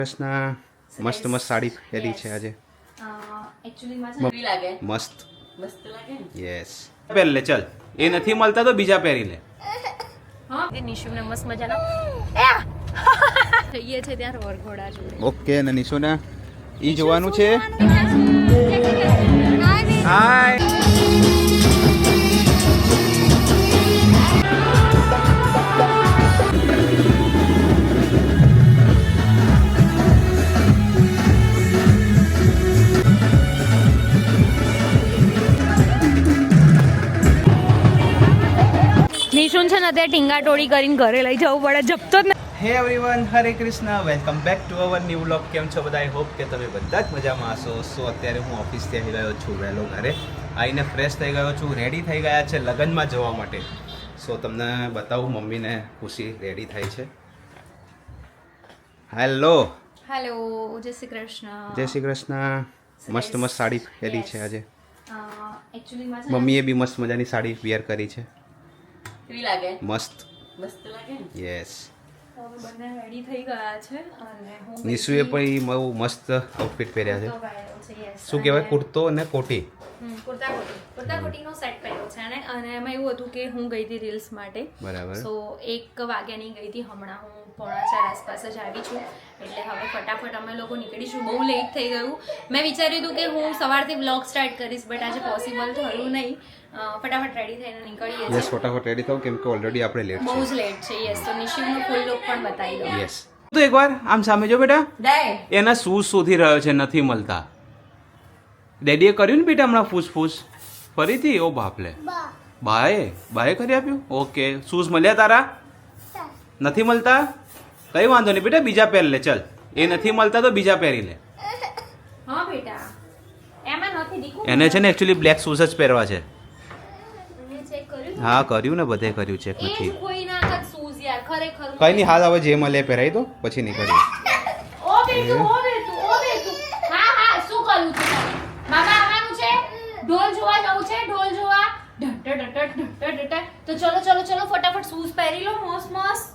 કૃષ્ણ મસ્ત મસ્ત સાડી પહેરી છે આજે એકચ્યુઅલી માં લાગે મસ્ત મસ્ત લાગે યસ પહેર લે ચલ એ નથી મળતા તો બીજા પહેરી લે હા એ નિશુને મસ્ત મજાનો જઈએ છે ત્યાં વરઘોડા જોડે ઓકે અને નિશુના ઈ જોવાનું છે હાય નિશુન છે ને અત્યારે ટીંગાટોળી કરીને ઘરે લઈ જવું પડે જપતો જ હે everyone Hare Krishna welcome back to our new vlog કેમ છો બધા આઈ હોપ કે તમે બધા જ મજામાં હશો સો અત્યારે હું ઓફિસથી આવી ગયો છું વહેલો ઘરે આવીને ફ્રેશ થઈ ગયો છું રેડી થઈ ગયા છે લગ્નમાં જવા માટે સો તમને બતાવું મમ્મીને ખુશી રેડી થાય છે હેલો હેલો જય શ્રી કૃષ્ણ જય શ્રી કૃષ્ણ મસ્ત મસ્ત સાડી પહેરી છે આજે એકચ્યુઅલી માં મમ્મીએ બી મસ્ત મજાની સાડી વેર કરી છે કેવી લાગે મસ્ત મસ્ત લાગે યસ તો અમે બંને રેડી થઈ ગયા છે અને હું નિશુએ પણ બહુ મસ્ત આઉટફિટ પહેર્યા છે શું કહેવાય કુર્તો અને કોટી કુર્તા કોટીનો સેટ પહેર્યો છે અને એમાં એવું હતું કે હું ગઈ હતી રીલ્સ માટે બરાબર સો 1 વાગ્યાની ગઈ હતી હમણાં હું 3:45 આસપાસ જ આવી છું એટલે હવે ફટાફટ અમે લોકો નીકળીશું બહુ લેટ થઈ ગયું મેં વિચાર્યું હતું કે હું સવારથી બ્લોગ સ્ટાર્ટ કરીશ બટ આજે પોસિબલ થયું નહીં ફટાફટ રેડી થઈને નીકળીએ યસ ફટાફટ રેડી થાવ કેમ કે ઓલરેડી આપણે લેટ બહુ જ લેટ છે યસ તો નિશિવનો ફૂલ લુક પણ બતાવી દો યસ તો એકવાર આમ સામે જો બેટા દાય એના શૂઝ શોધી રહ્યો છે નથી મળતા ડેડીએ કર્યું ને બેટા હમણાં ફૂસ ફરીથી ઓ બાપલે બાએ કરી આપ્યું ઓકે શૂઝ મળ્યા તારા નથી મળતા કઈ વાંધો નહીં બેટા બીજા પહેર લે ચલ એ નથી મળતા તો બીજા પહેરી લે હા બેટા એમાં નથી દીકુ એને છે ને એકચ્યુઅલી બ્લેક શૂઝ જ પહેરવા છે ચેક કર્યું હા કર્યું ને બધે કર્યું ચેક એ નથી જ કોઈ ના કદ શૂઝ યાર ખરેખર કઈ નહીં હાલ હવે જે મળે પહેરાઈ દો પછી નીકળીએ ઓ બેટુ હા હા શું કરું છું તારે મામા આવવાનું છે ઢોલ જોવા જવું છે ઢોલ જોવા તો ચલો ફટાફટ શૂઝ પહેરી લો મસ્ત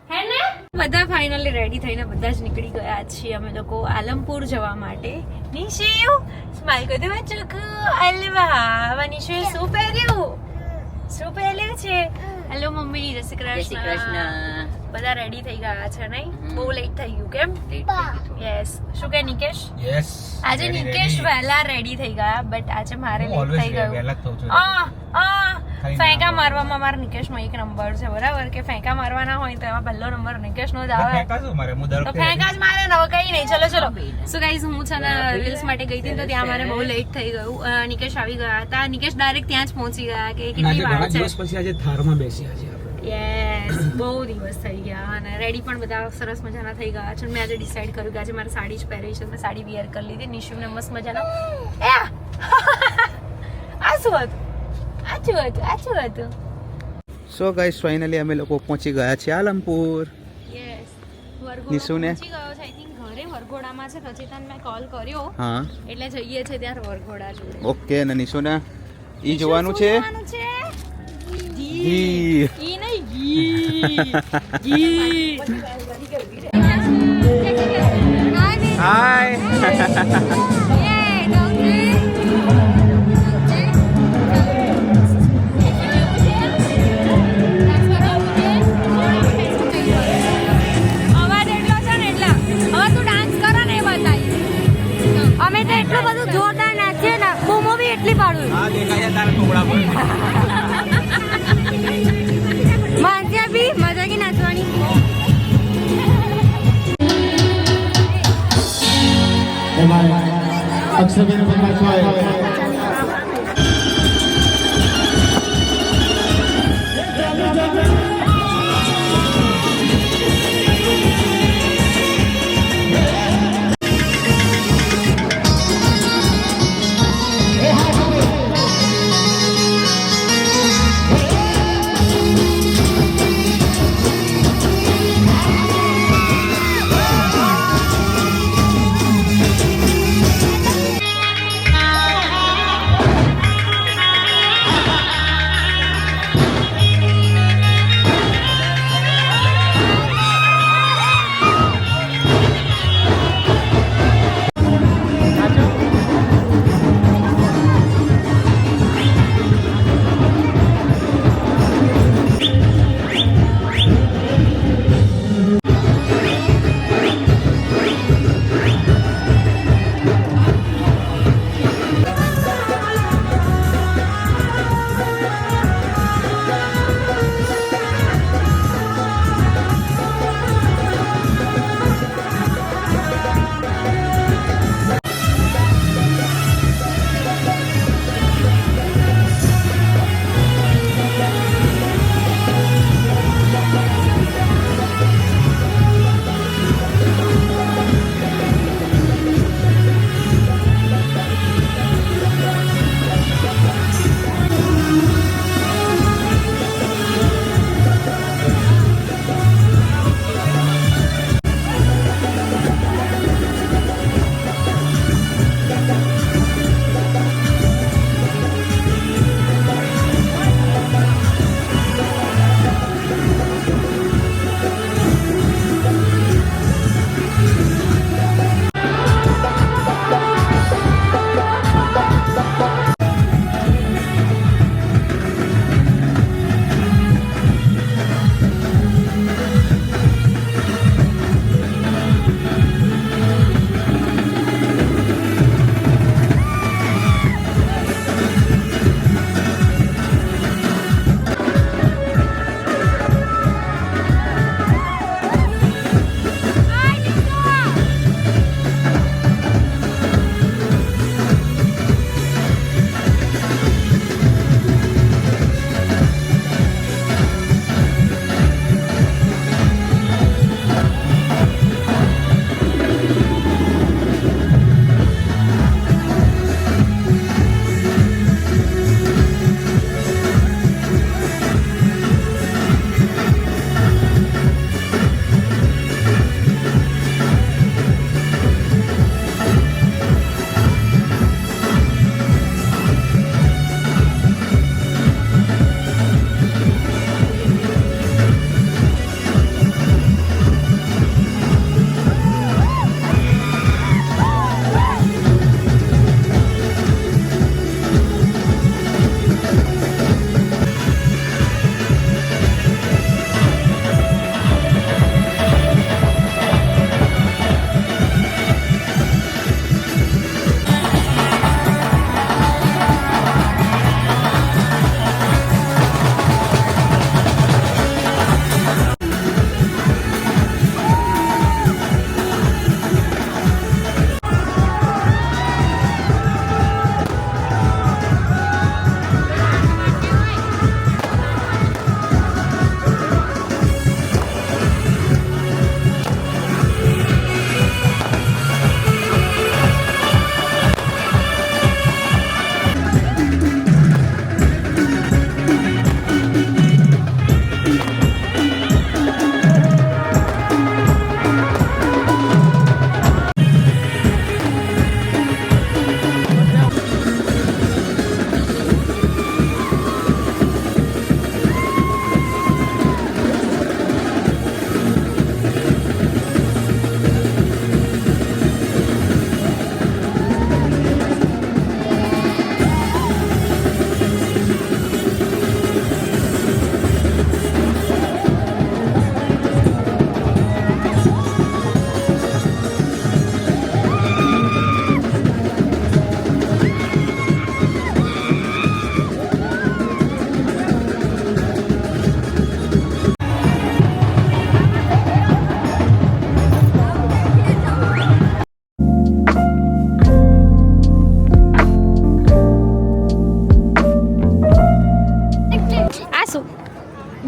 હે ને બધા ફાઇનલી રેડી થઈને બધા જ નીકળી ગયા છીએ અમે લોકો આલમપુર જવા માટે નિશિવ સ્માઈલ કરી દે ચક અલવા નિશિવ શું પહેર્યું છે હેલો મમ્મી જય શ્રી કૃષ્ણ બધા રેડી થઈ ગયા છે નહીં બહુ લેટ થઈ ગયું કેમ યસ શું કે નિકેશ યસ આજે નિકેશ વહેલા રેડી થઈ ગયા બટ આજે મારે લેટ થઈ ગયું ફેંકા મારવામાં મારા નિકેશનો 1 નંબર છે બરાબર કે ફેંકા મારવાના હોય તો એમાં પહેલો નંબર નિકેશનો જ આવે તો ફેંકા જ મારે ને કઈ નહીં ચલો સો ગાઈઝ હું છે ને રીલ્સ માટે ગઈ હતી તો ત્યાં મારે બહુ લેટ થઈ ગયું નિકેશ આવી ગયા હતા નિકેશ ડાયરેક્ટ ત્યાં જ પહોંચી ગયા કે કેટલી વાર છે પછી આજે થારમાં બેસ્યા છે યસ બહુ દિવસ થઈ ગયા અને રેડી પણ બધા સરસ મજાના થઈ ગયા છે મેં આજે ડિસાઈડ કર્યું કે આજે મારે સાડી જ પહેરવી છે મેં સાડી વિયર કરી લીધી નિશુને મસ્ત મજાનો આ શું હતું સો ગાઈસ ફાઇનલી અમે લોકો પહોંચી ગયા છીએ આલમપુર યસ નિશુને? પહોંચી ગયો છે આઈ થિંક ઘરે વરઘોડામાં છે રચિતાને મેં કોલ કર્યો હા એટલે જઈએ છે ત્યાં વરઘોડા જોડે ઓકે અને નિશુના ઈ જોવાનું છે ઘી. ઈ નહીં ઘી હાય અમે તો એટલું બધું જોરદાર નાચીએ ને બૂમો બી એટલી પાડું આ દેખાય તારા ટુકડા પર માનસિયા બી મજા કી નાચવાની અક્ષરબેન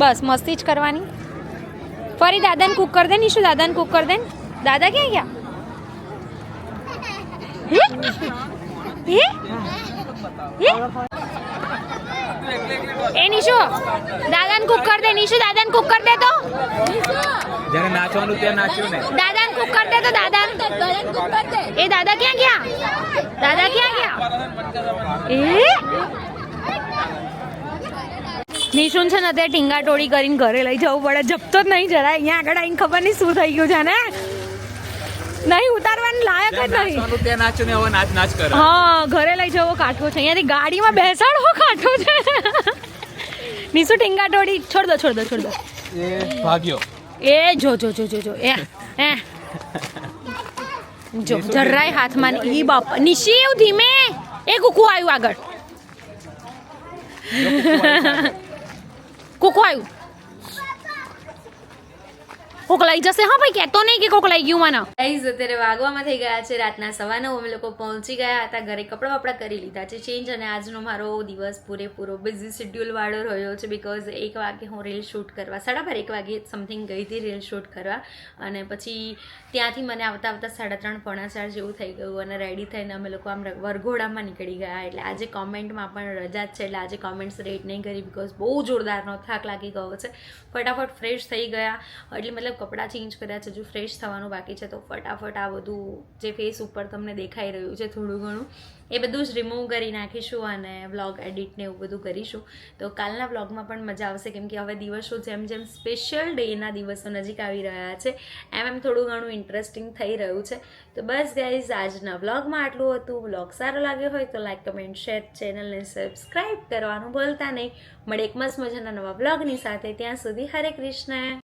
બસ મસ્તી જ કરવાની. ફરી દાદાને કુક કરી દે નિશુ, દાદાને કુક કરી દે. દાદા ક્યાં ગયા? હે? એ નિશુ દાદાને કુક કરી દે. નિશુ દાદાને કુક કરી દે તો. જ્યારે નાચવાનું ત્યાં નાચ્યું ને. દાદાને કુક કરી દે તો. દાદાને કુક કરી દે. એ દાદા ક્યાં ગયા? દાદા ક્યાં ગયા? એ નિશુન છે ને અત્યારે ટીંગા ટોળી કરીને ઘરે લઈ જવું પડે. જપતો જ નહીં જરાય. અહીંયા આગળ આવીને ખબર નહીં શું થઈ ગયું છે ને. નહીં ઉતારવાનું લાયક જ નહીં. ત્યાં નાચ્યું ને હવે નાચ નાચ કરે. હા ઘરે લઈ જવો કાઠો છે. અહીંયાથી ગાડીમાં બેસાડવો કાઠો છે. નિશુ ટીંગા ટોળી છોડ દો છોડ દો છોડ દો. એ ભાગ્યો. એ જો જો જો જો જો એ જો જરાય હાથમાં ઈ બાપ નિશી ધીમે. એ કુકુ આવ્યું આગળ. કુકુ આવ્યું. કોક લઈ જશે. હા ભાઈ કહેતો નહીં કે કોક લઈ ગયું મને. ગાઈઝ અત્યારે વાગવામાં થઈ ગયા છે રાતના 9:30. અમે લોકો પહોંચી ગયા હતા ઘરે. કપડાં વપડા કરી લીધા છે ચેન્જ. અને આજનો મારો દિવસ પૂરેપૂરો બિઝી શેડ્યુલ વાળો રહ્યો છે. બિકોઝ 1 વાગે હું રીલ શૂટ કરવા 12:30 1 વાગે સમથિંગ ગઈ હતી રીલ શૂટ કરવા. અને પછી ત્યાંથી મને આવતા આવતા 3:30 પોણા 4 જેવું થઈ ગયું. અને રેડી થઈને અમે લોકો આમ વરઘોડામાં નીકળી ગયા. એટલે આજે કોમેન્ટમાં પણ રજા જ છે. એટલે આજે કોમેન્ટ્સ રેડ નહીં કરી. બિકોઝ બહુ જોરદારનો થાક લાગી ગયો છે. ફટાફટ ફ્રેશ થઈ ગયા. એટલે મતલબ કપડાં ચેન્જ કર્યા છે. હજુ ફ્રેશ થવાનું બાકી છે. તો ફટાફટ આ બધું જે ફેસ ઉપર તમને દેખાઈ રહ્યું છે થોડું ઘણું એ બધું જ રિમૂવ કરી નાખીશું. અને વ્લોગ એડિટ ને એવું બધું કરીશું. તો કાલના વ્લોગમાં પણ મજા આવશે. કેમ કે હવે દિવસો જેમ જેમ સ્પેશિયલ ડેના દિવસો નજીક આવી રહ્યા છે એમ થોડું ઘણું ઇન્ટરેસ્ટિંગ થઈ રહ્યું છે. તો બસ ગાઈઝ આજના વ્લોગમાં આટલું હતું. વ્લોગ સારો લાગ્યો હોય તો લાઈક કમેન્ટ શેર ચેનલને સબસ્ક્રાઈબ કરવાનું ભૂલતા નહીં. મળે એક મસ્ત મજાના નવા વ્લોગની સાથે. ત્યાં સુધી હરે કૃષ્ણ.